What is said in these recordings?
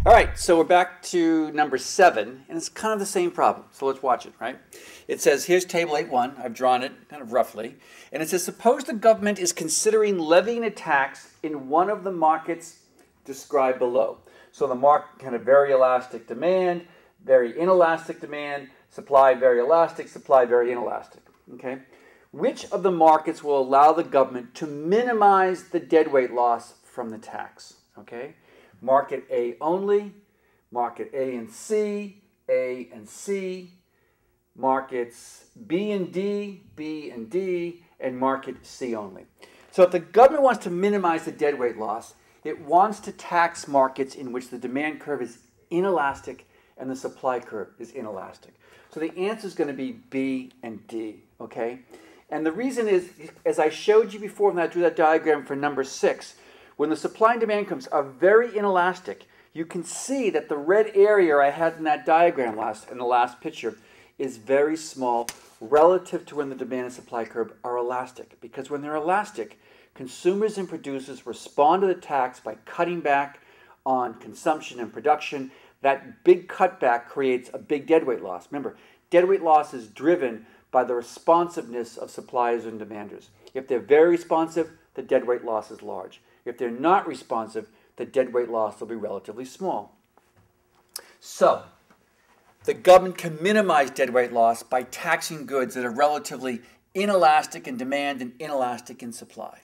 All right, so we're back to number 7, and it's kind of the same problem. So let's watch it, right? It says, here's table 8.1. I've drawn it kind of roughly. And it says, suppose the government is considering levying a tax in one of the markets described below. So the market kind of very elastic demand, very inelastic demand, supply very elastic, supply very inelastic. Okay? Which of the markets will allow the government to minimize the deadweight loss from the tax? Okay? Market A only, market A and C, markets B and D, and market C only. So if the government wants to minimize the deadweight loss, it wants to tax markets in which the demand curve is inelastic and the supply curve is inelastic. So the answer is going to be B and D, okay? And the reason is, as I showed you before when I drew that diagram for number 6, when the supply and demand curves are very inelastic, you can see that the red area I had in that diagram in the last picture is very small relative to when the demand and supply curve are elastic. Because when they're elastic, consumers and producers respond to the tax by cutting back on consumption and production. That big cutback creates a big deadweight loss. Remember, deadweight loss is driven by the responsiveness of suppliers and demanders. If they're very responsive, the deadweight loss is large. If they're not responsive, the deadweight loss will be relatively small. So, the government can minimize deadweight loss by taxing goods that are relatively inelastic in demand and inelastic in supply.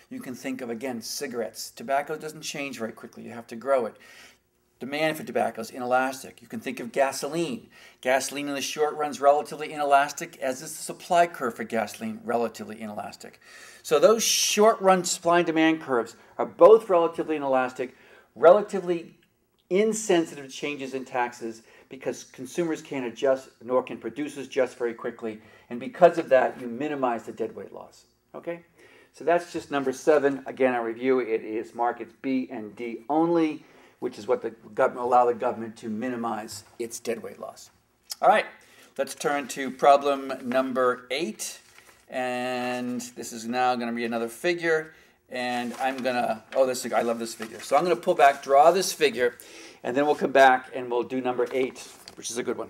You can think of, again, cigarettes. Tobacco doesn't change very quickly. You have to grow it. Demand for tobacco is inelastic. You can think of gasoline. Gasoline in the short run is relatively inelastic, as is the supply curve for gasoline relatively inelastic. So those short-run supply and demand curves are both relatively inelastic, relatively insensitive to changes in taxes because consumers can't adjust, nor can producers adjust very quickly. And because of that, you minimize the deadweight loss. Okay? So that's just number 7. Again, I'll review it. It is markets B and D only, which is what the government allow the government to minimize its deadweight loss. All right, let's turn to problem number 8. And this is now going to be another figure. And I'm going to, I love this figure. So I'm going to pull back, draw this figure, and then we'll come back and we'll do number 8, which is a good one.